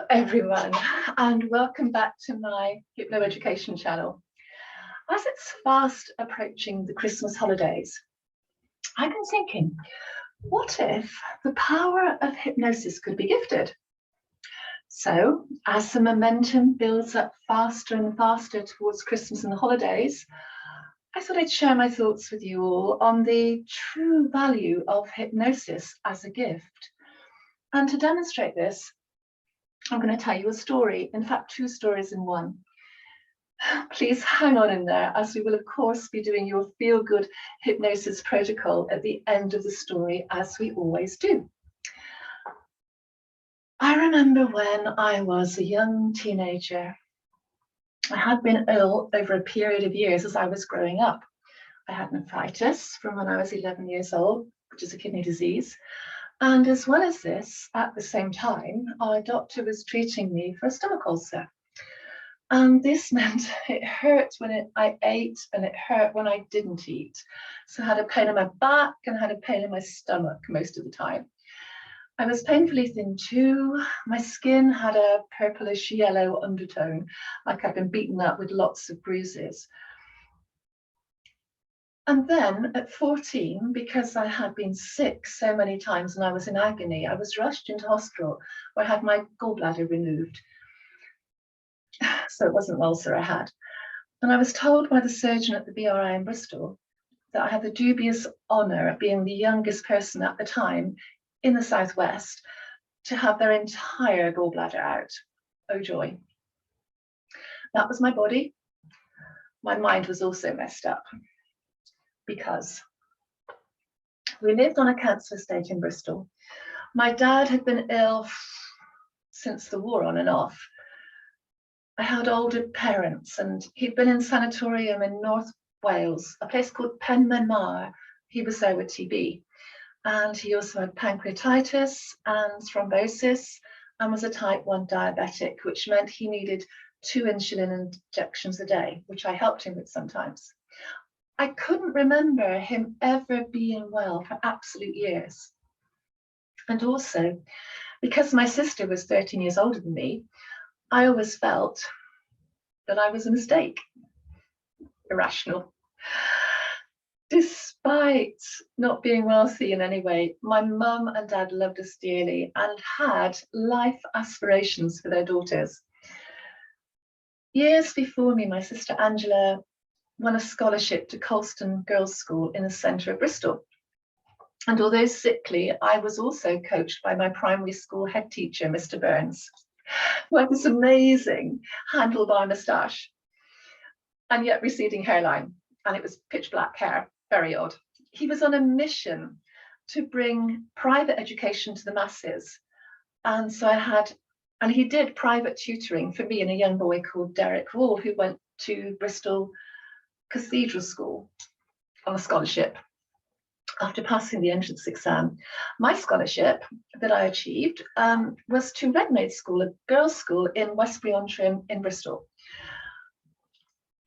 everyone, and welcome back to my Hypno Education channel. As it's fast approaching the Christmas holidays, I've been thinking, what if the power of hypnosis could be gifted? So, as the momentum builds up faster and faster towards Christmas and the holidays, I thought I'd share my thoughts with you all on the true value of hypnosis as a gift. And to demonstrate this, I'm going to tell you a story, in fact, two stories in one. Please hang on in there, as we will, of course, be doing your feel-good hypnosis protocol at the end of the story, as we always do. I remember when I was a young teenager. I had been ill over a period of years as I was growing up. I had nephritis from when I was 11 years old, which is a kidney disease. And as well as this, at the same time, our doctor was treating me for a stomach ulcer. And this meant it hurt when I ate and it hurt when I didn't eat. So I had a pain in my back and had a pain in my stomach most of the time. I was painfully thin too. My skin had a purplish yellow undertone, like I'd been beaten up with lots of bruises. And then at 14, because I had been sick so many times and I was in agony, I was rushed into hospital where I had my gallbladder removed. So it wasn't an ulcer I had. And I was told by the surgeon at the BRI in Bristol that I had the dubious honour of being the youngest person at the time in the Southwest to have their entire gallbladder out. Oh joy. That was my body. My mind was also messed up, because we lived on a council estate in Bristol. My dad had been ill since the war, on and off. I had older parents, and he'd been in sanatorium in North Wales, a place called Penmaenmawr. He was there with TB. And he also had pancreatitis and thrombosis and was a type 1 diabetic, which meant he needed 2 insulin injections a day, which I helped him with sometimes. I couldn't remember him ever being well for absolute years. And also, because my sister was 13 years older than me, I always felt that I was a mistake. Irrational. Despite not being wealthy in any way, my mum and dad loved us dearly and had life aspirations for their daughters. Years before me, my sister Angela won a scholarship to Colston Girls' School in the centre of Bristol. And although sickly, I was also coached by my primary school head teacher, Mr. Burns, who had this amazing handlebar moustache and yet receding hairline. And it was pitch black hair, very odd. He was on a mission to bring private education to the masses. And so he did private tutoring for me and a young boy called Derek Wall, who went to Bristol Cathedral School on a scholarship after passing the entrance exam. My scholarship that I achieved was to Redmaid School, a girls' school in Westbury-on-Trim in Bristol.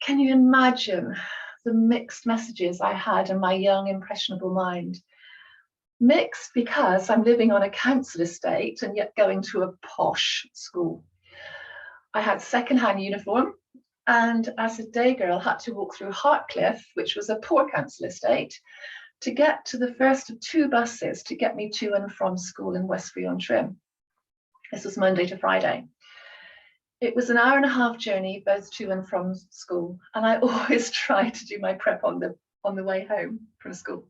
Can you imagine the mixed messages I had in my young, impressionable mind? Mixed because I'm living on a council estate and yet going to a posh school. I had second-hand uniform, and as a day girl had to walk through Hartcliffe, which was a poor council estate, to get to the first of 2 buses to get me to and from school in Westbury-on-Trim. This was Monday to Friday. It was an hour-and-a-half journey, both to and from school, and I always tried to do my prep on the way home from school.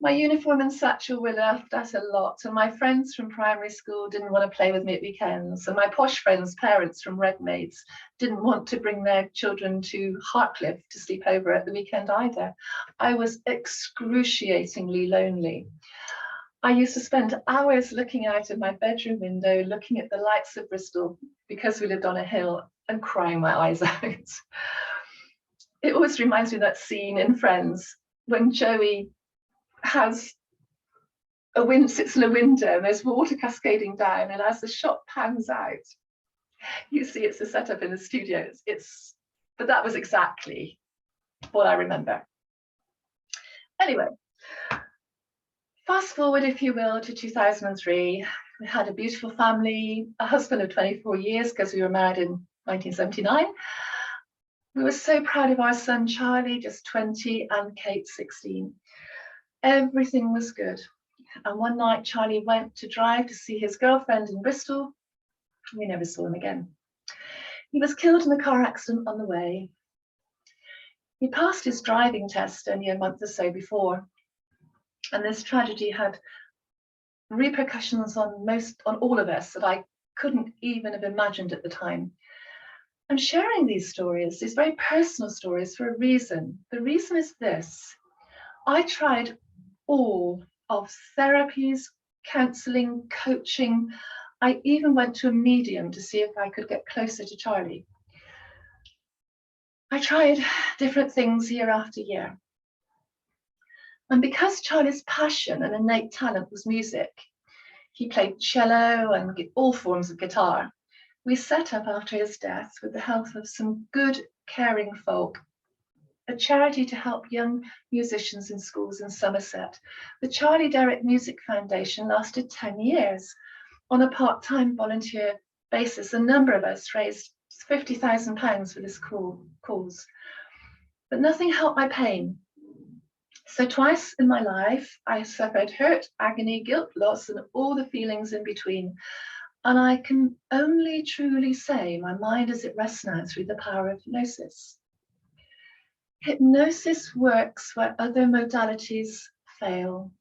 My uniform and satchel were laughed at a lot, and my friends from primary school didn't want to play with me at weekends, and my posh friends' parents from Redmaids didn't want to bring their children to Hartcliffe to sleep over at the weekend either. I was excruciatingly lonely. I used to spend hours looking out of my bedroom window, looking at the lights of Bristol, because we lived on a hill, and crying my eyes out. It always reminds me of that scene in Friends when Joey sits in a window and there's water cascading down, and as the shot pans out, you see it's a setup in the studio. But that was exactly what I remember. Anyway, fast forward, if you will, to 2003. We had a beautiful family, a husband of 24 years because we were married in 1979. We were so proud of our son Charlie, just 20, and Kate, 16. Everything was good. And one night Charlie went to drive to see his girlfriend in Bristol. We never saw him again. He was killed in a car accident on the way. He passed his driving test only a month or so before, and this tragedy had repercussions on all of us that I couldn't even have imagined at the time. I'm sharing these stories, these very personal stories, for a reason. The reason is this: I tried all of therapies, counseling, coaching. I even went to a medium to see if I could get closer to Charlie. I tried different things year after year. And because Charlie's passion and innate talent was music, he played cello and all forms of guitar. We set up after his death, with the help of some good, caring folk, a charity to help young musicians in schools in Somerset. The Charlie Derrick Music Foundation lasted 10 years. On a part-time volunteer basis, a number of us raised £50,000 for this cause. But nothing helped my pain. So twice in my life, I suffered hurt, agony, guilt, loss, and all the feelings in between. And I can only truly say my mind is at rest now through the power of hypnosis. Hypnosis works where other modalities fail.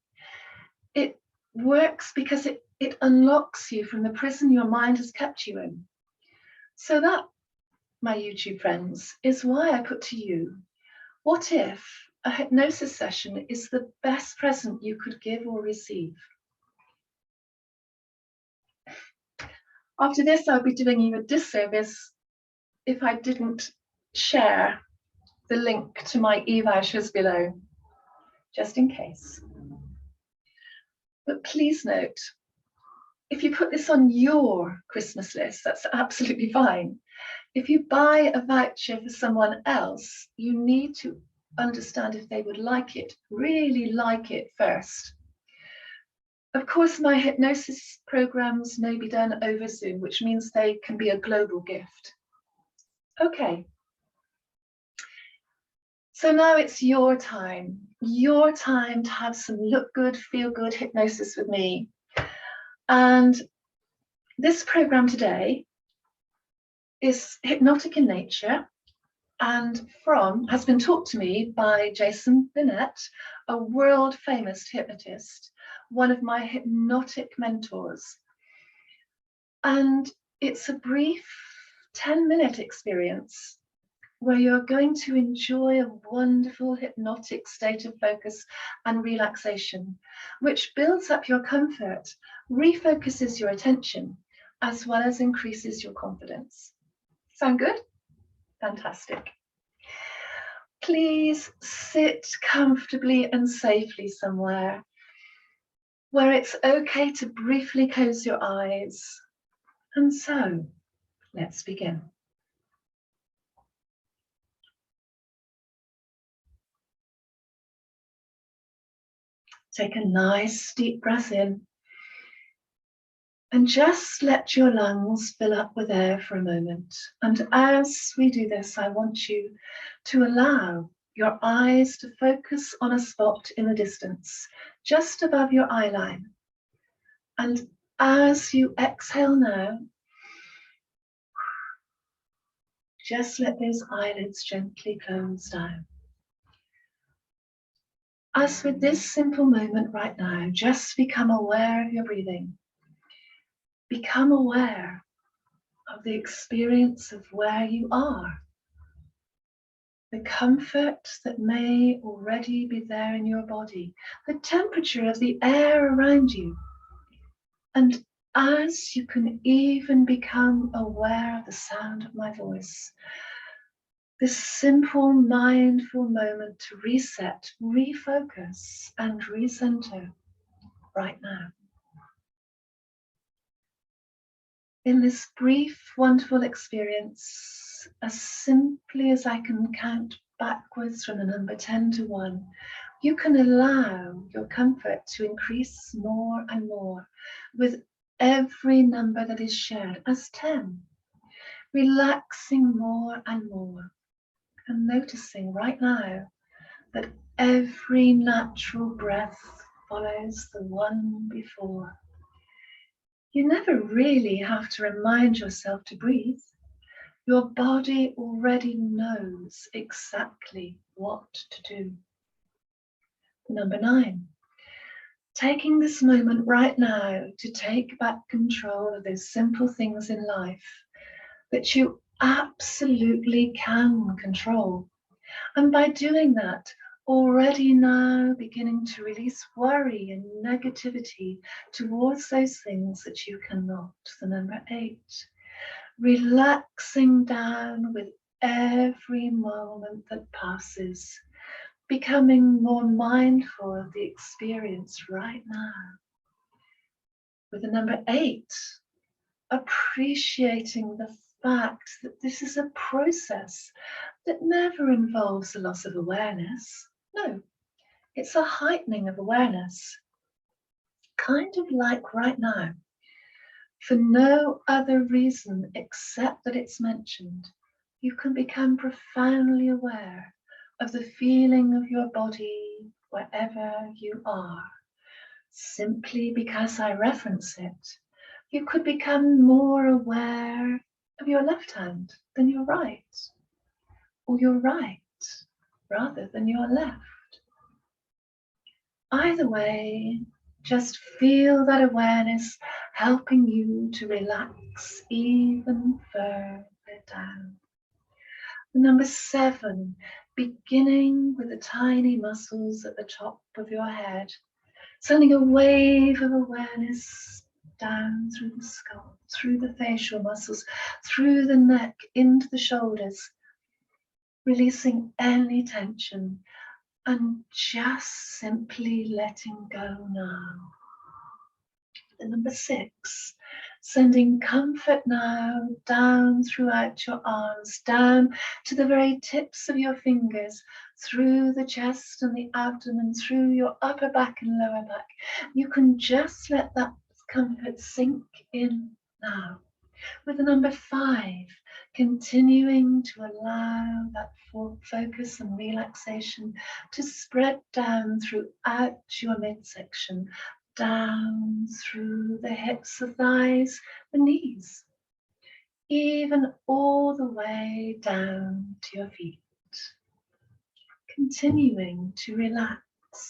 It works because it unlocks you from the prison your mind has kept you in. So that, my YouTube friends, is why I put to you, what if a hypnosis session is the best present you could give or receive? After this, I'll be doing you a disservice if I didn't share the link to my e-vouchers below, just in case. But please note, if you put this on your Christmas list, that's absolutely fine. If you buy a voucher for someone else, you need to understand if they would like it, really like it first. Of course, my hypnosis programs may be done over Zoom, which means they can be a global gift. Okay. So now it's your time to have some look good, feel good hypnosis with me. And this program today is hypnotic in nature and has been taught to me by Jason Bennett, a world famous hypnotist, one of my hypnotic mentors. And it's a brief 10-minute experience where you're going to enjoy a wonderful hypnotic state of focus and relaxation, which builds up your comfort, refocuses your attention, as well as increases your confidence. Sound good? Fantastic. Please sit comfortably and safely somewhere where it's okay to briefly close your eyes. And so, let's begin. Take a nice deep breath in and just let your lungs fill up with air for a moment. And as we do this, I want you to allow your eyes to focus on a spot in the distance, just above your eye line. And as you exhale now, just let those eyelids gently close down. As with this simple moment right now, just become aware of your breathing. Become aware of the experience of where you are. The comfort that may already be there in your body. The temperature of the air around you. And as you can even become aware of the sound of my voice, this simple mindful moment to reset, refocus, and recenter right now. In this brief, wonderful experience, as simply as I can count backwards from the number 10 to 1, you can allow your comfort to increase more and more with every number that is shared as 10, relaxing more and more, and noticing right now that every natural breath follows the one before. You never really have to remind yourself to breathe. Your body already knows exactly what to do. Number 9, taking this moment right now to take back control of those simple things in life that you absolutely can control. And by doing that, already now beginning to release worry and negativity towards those things that you cannot. The number 8, relaxing down with every moment that passes, becoming more mindful of the experience right now. With the number 8, appreciating the fact that this is a process that never involves a loss of awareness. No, it's a heightening of awareness, kind of like right now, for no other reason except that it's mentioned. You can become profoundly aware of the feeling of your body wherever you are. Simply because I reference it, you could become more aware of your left hand than your right, or your right rather than your left. Either way, just feel that awareness helping you to relax even further down. Number 7, beginning with the tiny muscles at the top of your head, sending a wave of awareness down through the skull, through the facial muscles, through the neck, into the shoulders, releasing any tension and just simply letting go now. And number 6, sending comfort now down throughout your arms, down to the very tips of your fingers, through the chest and the abdomen, through your upper back and lower back. You can just let that comfort sink in now. With the number 5, continuing to allow that focus and relaxation to spread down throughout your midsection, down through the hips, the thighs, the knees, even all the way down to your feet. Continuing to relax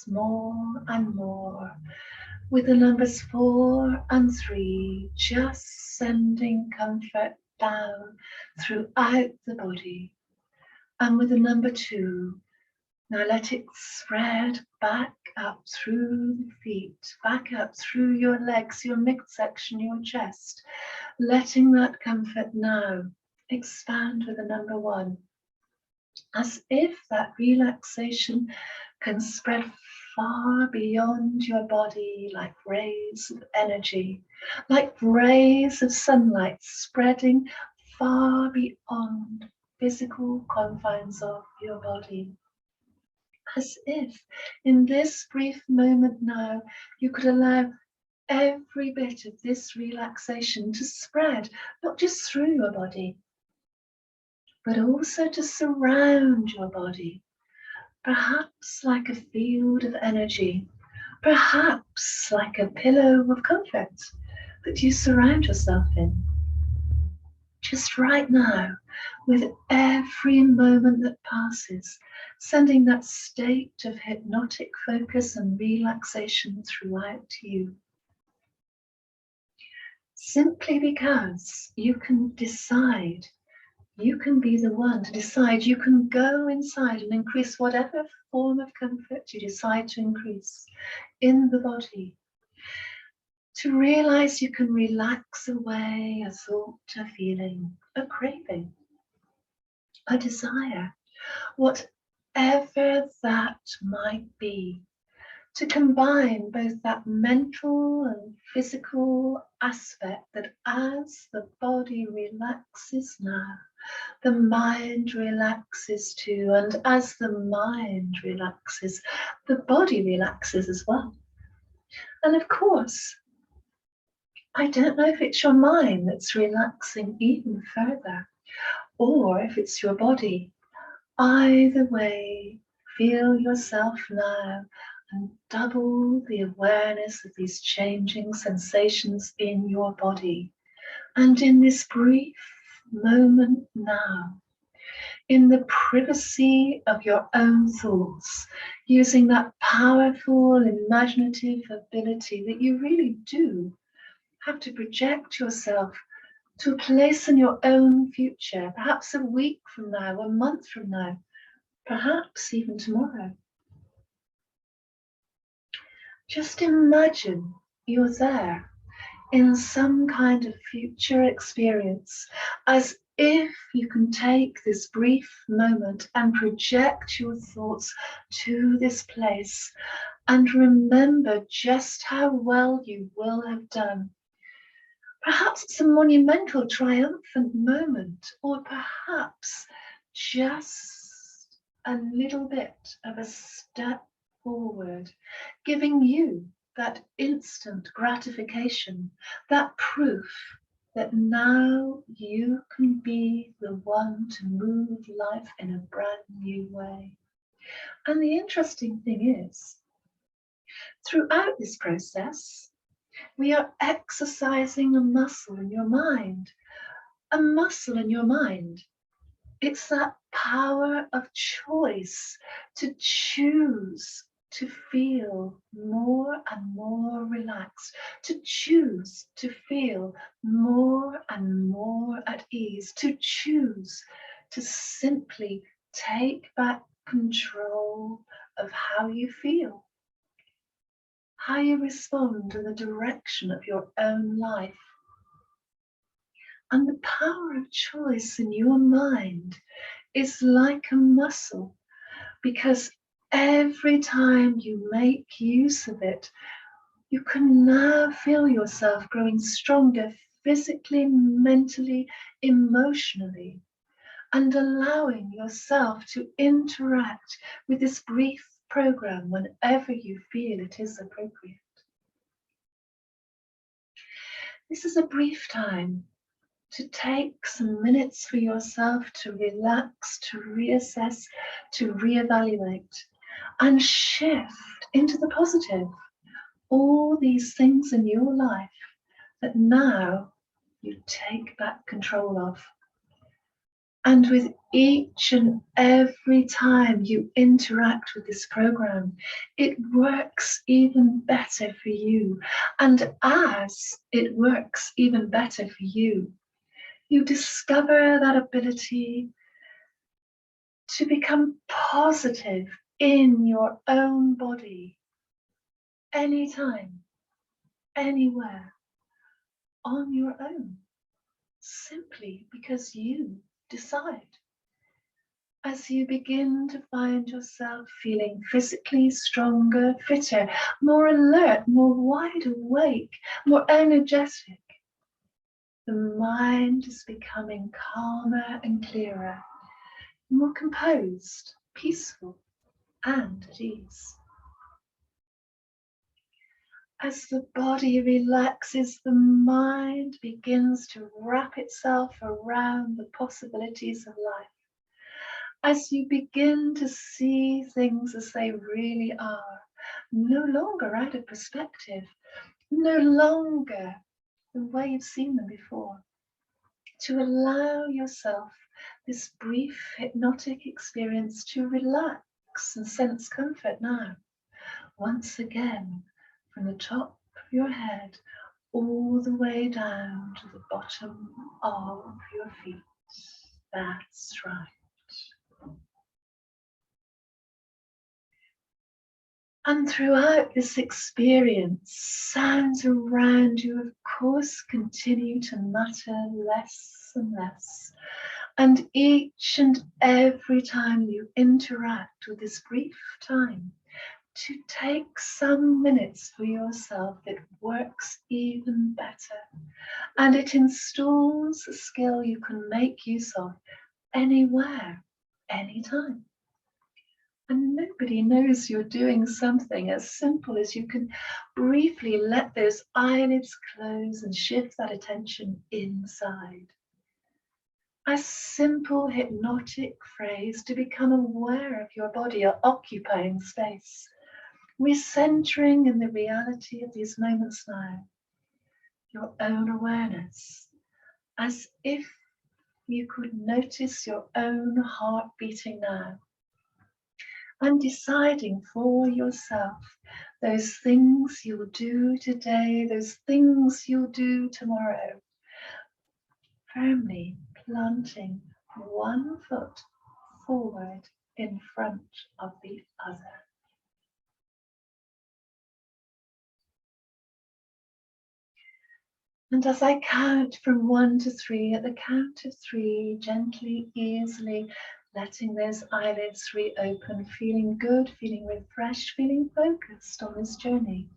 more and more with the numbers 4 and 3, just sending comfort down throughout the body. And with the number 2, now let it spread back up through the feet, back up through your legs, your midsection, your chest, letting that comfort now expand with the number 1, as if that relaxation can spread far beyond your body like rays of energy, like rays of sunlight spreading far beyond physical confines of your body. As if in this brief moment now, you could allow every bit of this relaxation to spread, not just through your body, but also to surround your body, perhaps like a field of energy, perhaps like a pillow of comfort that you surround yourself in. Just right now, with every moment that passes, sending that state of hypnotic focus and relaxation throughout you. Simply because you can decide, you can be the one to decide, you can go inside and increase whatever form of comfort you decide to increase in the body. To realize you can relax away a thought, a feeling, a craving, a desire, whatever that might be. To combine both that mental and physical aspect, that as the body relaxes now, the mind relaxes too, and as the mind relaxes, the body relaxes as well. And of course, I don't know if it's your mind that's relaxing even further, or if it's your body. Either way, feel yourself now and double the awareness of these changing sensations in your body. And in this brief moment now, in the privacy of your own thoughts, using that powerful imaginative ability that you really do have to project yourself to a place in your own future, perhaps a week from now, a month from now, perhaps even tomorrow. Just imagine you're there in some kind of future experience, as if you can take this brief moment and project your thoughts to this place and remember just how well you will have done. Perhaps it's a monumental, triumphant moment, or perhaps just a little bit of a step forward, giving you that instant gratification, that proof that now you can be the one to move life in a brand new way. And the interesting thing is, throughout this process, we are exercising a muscle in your mind. A muscle in your mind. It's that power of choice to choose to feel more and more relaxed, to choose to feel more and more at ease, to choose to simply take back control of how you feel, how you respond to the direction of your own life. And the power of choice in your mind is like a muscle, because every time you make use of it, you can now feel yourself growing stronger physically, mentally, emotionally, and allowing yourself to interact with this brief program whenever you feel it is appropriate. This is a brief time to take some minutes for yourself to relax, to reassess, to reevaluate, and shift into the positive all these things in your life that now you take back control of. And with each and every time you interact with this program, it works even better for you. And as it works even better for you, you discover that ability to become positive in your own body, anytime, anywhere, on your own, simply because you decide. As you begin to find yourself feeling physically stronger, fitter, more alert, more wide awake, more energetic, the mind is becoming calmer and clearer, more composed, peaceful, and at ease. As the body relaxes, the mind begins to wrap itself around the possibilities of life. As you begin to see things as they really are, no longer out of perspective, no longer the way you've seen them before, to allow yourself this brief hypnotic experience to relax and sense comfort now. Once again, from the top of your head all the way down to the bottom of your feet. That's right. And throughout this experience, sounds around you, of course, continue to matter less and less. And each and every time you interact with this brief time, to take some minutes for yourself, it works even better. And it installs a skill you can make use of anywhere, anytime. And nobody knows you're doing something as simple as you can briefly let those eyelids close and shift that attention inside. A simple hypnotic phrase to become aware of your body or occupying space, recentering in the reality of these moments now, your own awareness, as if you could notice your own heart beating now, and deciding for yourself those things you'll do today, those things you'll do tomorrow, firmly planting one foot forward in front of the other. And as I count from 1 to 3, at the count of 3, gently, easily letting those eyelids reopen, feeling good, feeling refreshed, feeling focused on this journey.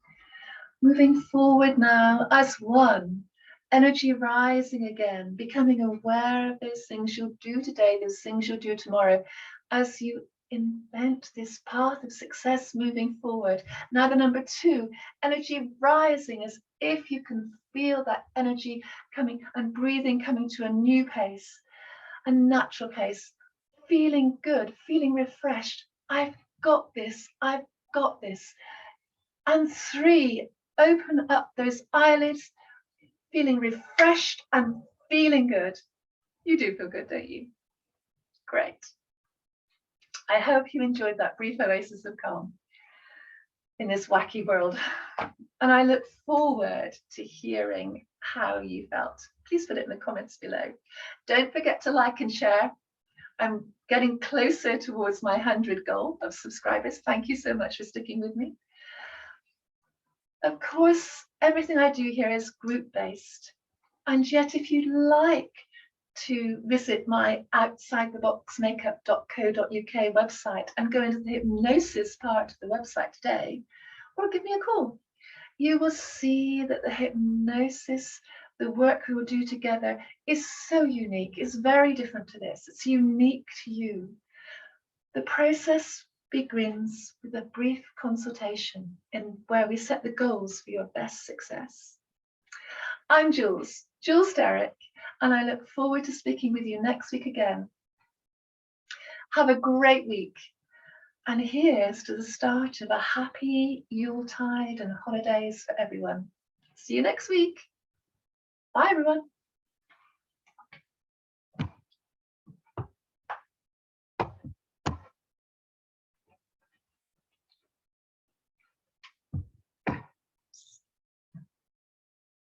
Moving forward now as one, energy rising again, becoming aware of those things you'll do today, those things you'll do tomorrow, as you invent this path of success moving forward. Now the number 2, energy rising, as if you can feel that energy coming and breathing, coming to a new pace, a natural pace, feeling good, feeling refreshed. I've got this, I've got this. And 3, open up those eyelids, feeling refreshed and feeling good. You do feel good, don't you? Great. I hope you enjoyed that brief oasis of calm in this wacky world. And I look forward to hearing how you felt. Please put it in the comments below. Don't forget to like and share. I'm getting closer towards my 100 goal of subscribers. Thank you so much for sticking with me. Of course, everything I do here is group-based. And yet, if you'd like to visit my outsidetheboxmakeup.co.uk website and go into the hypnosis part of the website today, or give me a call, you will see that the hypnosis, the work we will do together, is so unique. It's very different to this. It's unique to you. The process begins with a brief consultation in where we set the goals for your best success. I'm Jules Derrick, and I look forward to speaking with you next week again. Have a great week, and here's to the start of a happy Yuletide and holidays for everyone. See you next week. Bye, everyone.